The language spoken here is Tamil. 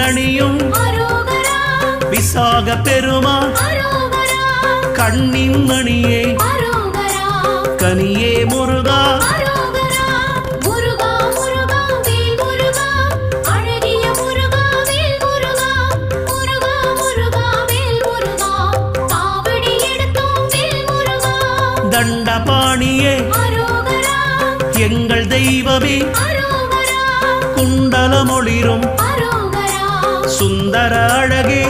அணியும் விசாக பெருமான் கண்ணின் மணியே கனியே முருகா தண்டபாணியே எங்கள் தெய்வமே குண்டலமொளிரும் சுந்தர அழகே